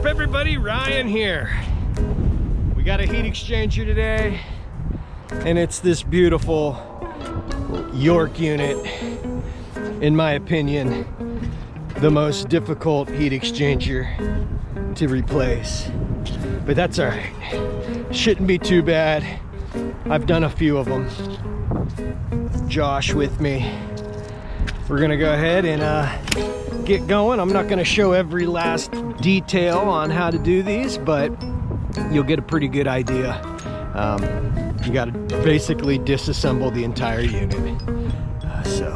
up, everybody? Ryan here. We got a heat exchanger today, and it's this beautiful York unit. In my opinion, the most difficult heat exchanger to replace, but that's all right. Shouldn't be too bad. I've done a few of them. Josh with me. We're gonna go ahead and get going. I'm not gonna show every last detail on how to do these, but you'll get a pretty good idea. You gotta basically disassemble the entire unit. So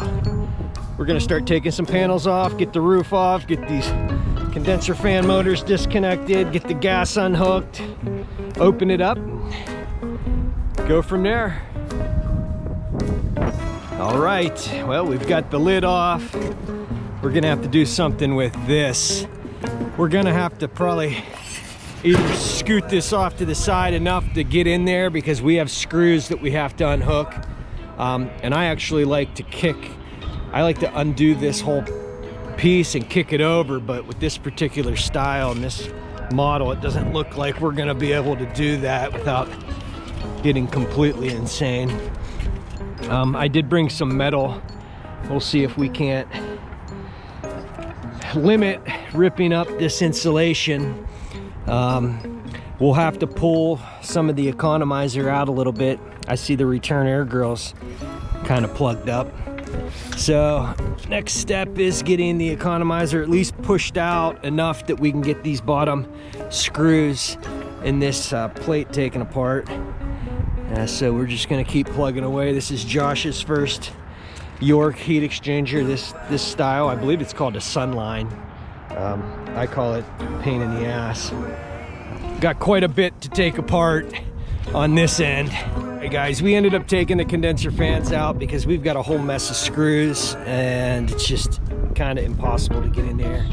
we're gonna start taking some panels off, get the roof off, get these condenser fan motors disconnected, get the gas unhooked, open it up, go from there. All right, well, we've got the lid off. We're gonna have to do something with this. We're gonna have to probably either scoot this off to the side enough to get in there, because we have screws that we have to unhook. And I actually like to undo this whole piece and kick it over, but with this particular style and this model, it doesn't look like we're gonna be able to do that without getting completely insane. I did bring some metal. We'll see if we can't limit ripping up this insulation. We'll have to pull some of the economizer out a little bit. I see the return air grills kind of plugged up. So next step is getting the economizer at least pushed out enough that we can get these bottom screws in this plate taken apart. So we're just gonna keep plugging away. This is Josh's first York heat exchanger, this style. I believe it's called a Sunline. I call it pain in the ass. Got quite a bit to take apart on this end. Hey guys, we ended up taking the condenser fans out because we've got a whole mess of screws, and it's just kind of impossible to get in there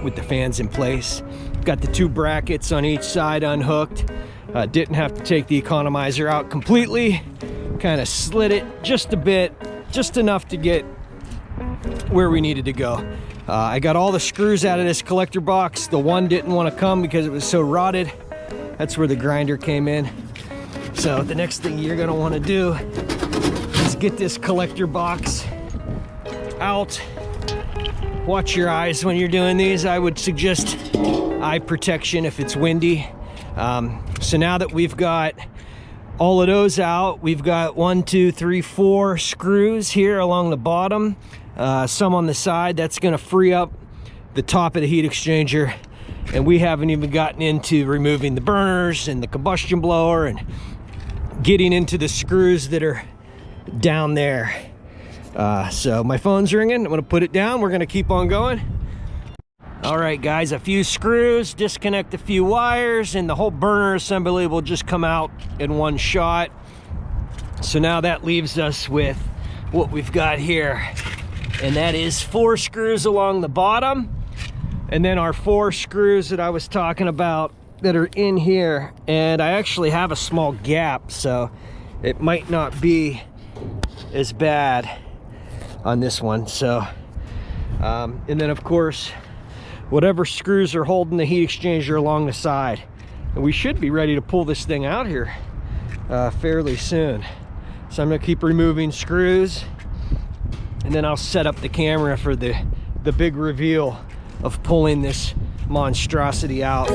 with the fans in place. Got the two brackets on each side unhooked. Didn't have to take the economizer out completely. Kind of slid it just a bit, just enough to get where we needed to go. I got all the screws out of this collector box. The one didn't want to come because it was so rotted. That's where the grinder came in. So the next thing you're gonna want to do is get this collector box out. Watch your eyes when you're doing these. I would suggest eye protection if it's windy. So now that we've got all of those out, we've got 1, 2, 3, 4 screws here along the bottom, some on the side. That's gonna free up the top of the heat exchanger, and we haven't even gotten into removing the burners and the combustion blower and getting into the screws that are down there. So my phone's ringing. I'm gonna put it down. We're gonna keep on going. All right, guys, a few screws, disconnect a few wires, and the whole burner assembly will just come out in one shot. So now that leaves us with what we've got here, and that is 4 screws along the bottom, and then our 4 screws that I was talking about that are in here. And I actually have a small gap, so it might not be as bad on this one. So and then of course whatever screws are holding the heat exchanger along the side, and we should be ready to pull this thing out here fairly soon. So I'm gonna keep removing screws, and then I'll set up the camera for the big reveal of pulling this monstrosity out.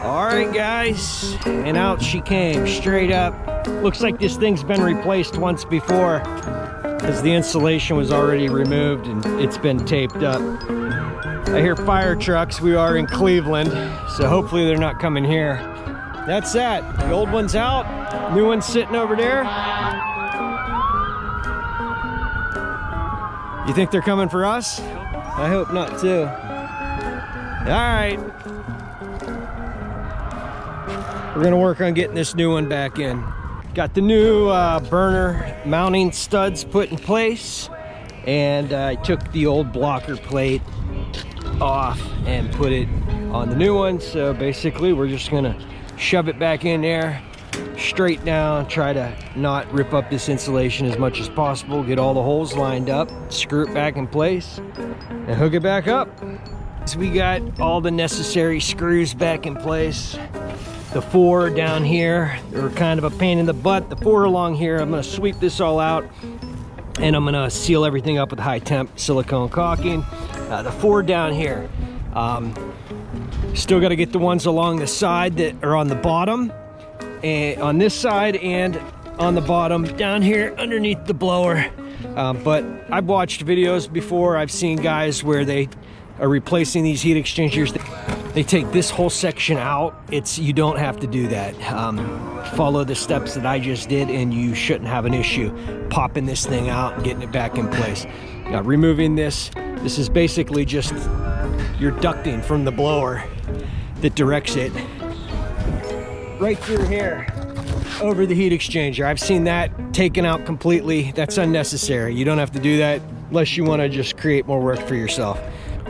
Alright guys, and out she came, straight up. Looks like this thing's been replaced once before, because the insulation was already removed and it's been taped up. I hear fire trucks. We are in Cleveland, so hopefully they're not coming here. That's that. The old one's out, new one's sitting over there. You think they're coming for us? I hope not too. All right. we're gonna work on getting this new one back in. Got the new burner mounting studs put in place, and I took the old blocker plate off and put it on the new one. So basically we're just gonna shove it back in there, straight down, try to not rip up this insulation as much as possible, get all the holes lined up, screw it back in place, and hook it back up. So we got all the necessary screws back in place. The 4 down here are kind of a pain in the butt. The 4 along here, I'm gonna sweep this all out, and I'm gonna seal everything up with high temp silicone caulking. The 4 down here, still gotta get the ones along the side that are on the bottom, and on this side and on the bottom down here underneath the blower. But I've watched videos before. I've seen guys where they are replacing these heat exchangers. They take this whole section out. You don't have to do that. Follow the steps that I just did and you shouldn't have an issue popping this thing out and getting it back in place. Now, removing this is basically just your ducting from the blower that directs it right through here over the heat exchanger. I've seen that taken out completely. That's unnecessary. You don't have to do that unless you want to just create more work for yourself.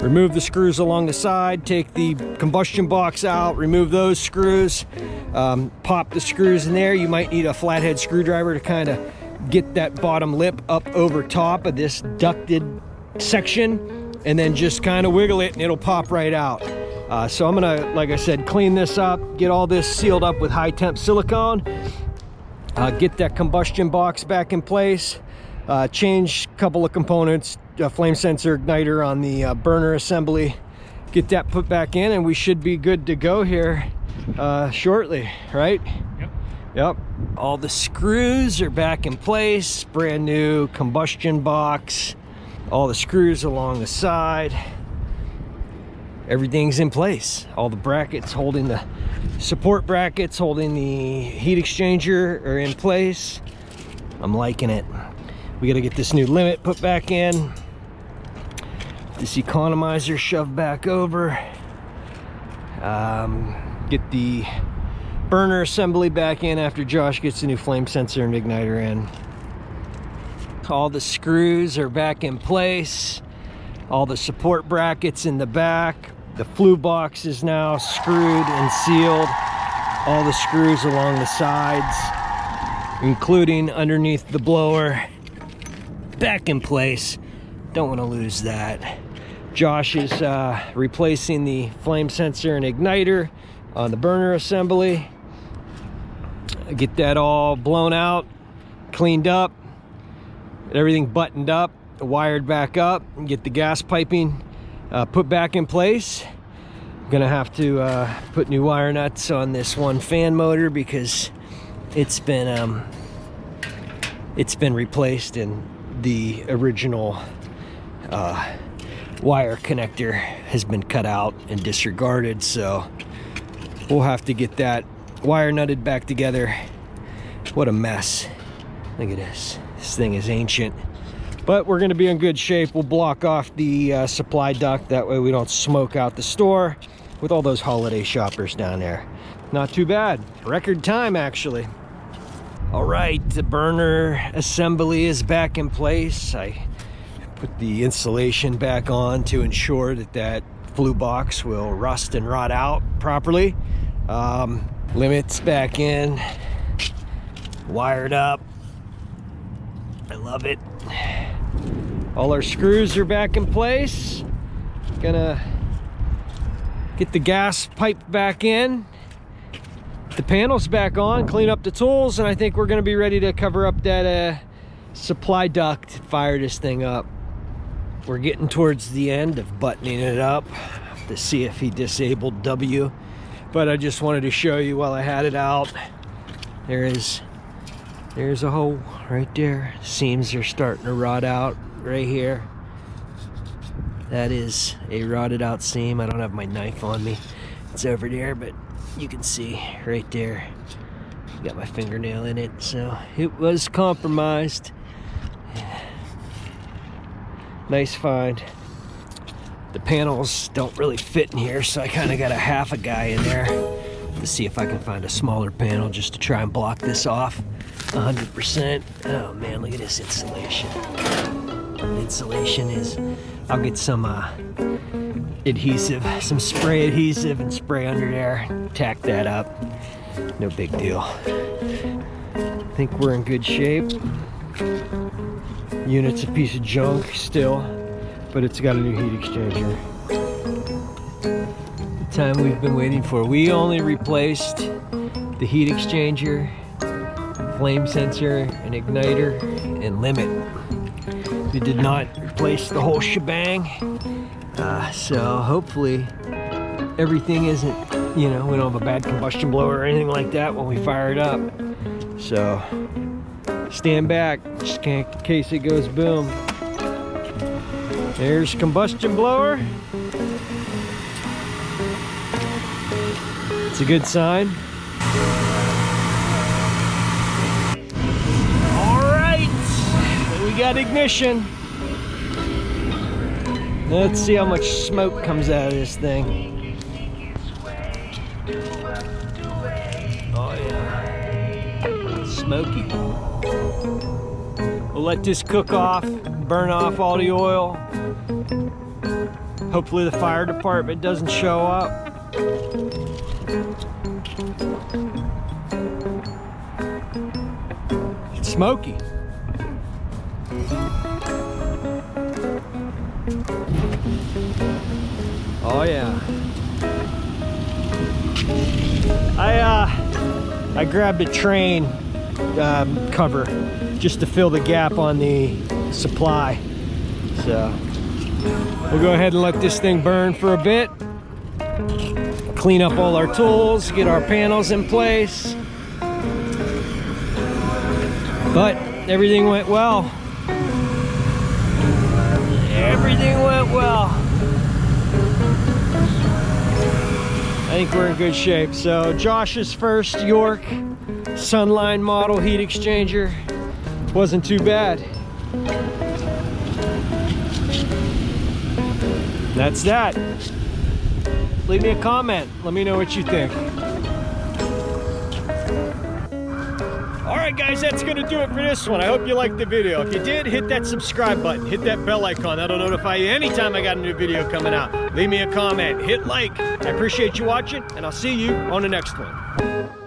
Remove the screws along the side, take the combustion box out, remove those screws, pop the screws in there. You might need a flathead screwdriver to kind of get that bottom lip up over top of this ducted section, and then just kind of wiggle it and it'll pop right out. So I'm gonna, like I said, clean this up, get all this sealed up with high temp silicone, get that combustion box back in place, change a couple of components, flame sensor igniter on the burner assembly, get that put back in, and we should be good to go here shortly, right? Yep. All the screws are back in place, brand new combustion box, all the screws along the side, everything's in place. All the brackets holding the support brackets holding the heat exchanger are in place. I'm liking it. We got to get this new limit put back in, this economizer shoved back over, get the burner assembly back in after Josh gets the new flame sensor and igniter in. All the screws are back in place, all the support brackets in the back, the flue box is now screwed and sealed, all the screws along the sides including underneath the blower back in place. Don't want to lose that. Josh is replacing the flame sensor and igniter on the burner assembly. Get that all blown out, cleaned up, everything buttoned up, wired back up, and get the gas piping put back in place. I'm gonna have to put new wire nuts on this one fan motor because it's been replaced and the original wire connector has been cut out and disregarded, so we'll have to get that wire nutted back together. What a mess. Look at this. This thing is ancient, but we're going to be in good shape. We'll block off the supply duct, that way we don't smoke out the store with all those holiday shoppers down there. Not too bad. Record time, actually. All right, the burner assembly is back in place. I put the insulation back on to ensure that that flue box will rust and rot out properly. Limits back in, wired up. I love it. All our screws are back in place. Gonna get the gas pipe back in, the panels back on, clean up the tools, and I think we're gonna be ready to cover up that supply duct, fire this thing up. We're getting towards the end of buttoning it up to see if he disabled W, but I just wanted to show you while I had it out. There's a hole right there. Seams are starting to rot out right here. That is a rotted out seam. I don't have my knife on me. It's over there, but you can see right there. Got my fingernail in it, so it was compromised. Nice find. The panels don't really fit in here, so I kind of got a half a guy in there. to see if I can find a smaller panel just to try and block this off 100%. Oh man, look at this insulation. Insulation is, I'll get some adhesive, some spray adhesive and spray under there, tack that up. No big deal. I think we're in good shape. Unit's a piece of junk still, but it's got a new heat exchanger. The time we've been waiting for. We only replaced the heat exchanger, flame sensor, an igniter, and limit. We did not replace the whole shebang. So hopefully everything isn't, you know, we don't have a bad combustion blower or anything like that when we fire it up. So stand back just in case it goes boom. There's combustion blower. It's a good sign. All right, we got ignition. Let's see how much smoke comes out of this thing. Oh yeah, smoky. We'll let this cook off, burn off all the oil. Hopefully the fire department doesn't show up. It's smoky. Oh yeah. I grabbed a train cover just to fill the gap on the supply. So we'll go ahead and let this thing burn for a bit. Clean up all our tools, get our panels in place. But everything went well. Everything went well. I think we're in good shape. So Josh's first York Sunline Model Heat Exchanger wasn't too bad. That's that. Leave me a comment. Let me know what you think. Alright guys, that's going to do it for this one. I hope you liked the video. If you did, hit that subscribe button. Hit that bell icon. That'll notify you anytime I got a new video coming out. Leave me a comment. Hit like. I appreciate you watching, and I'll see you on the next one.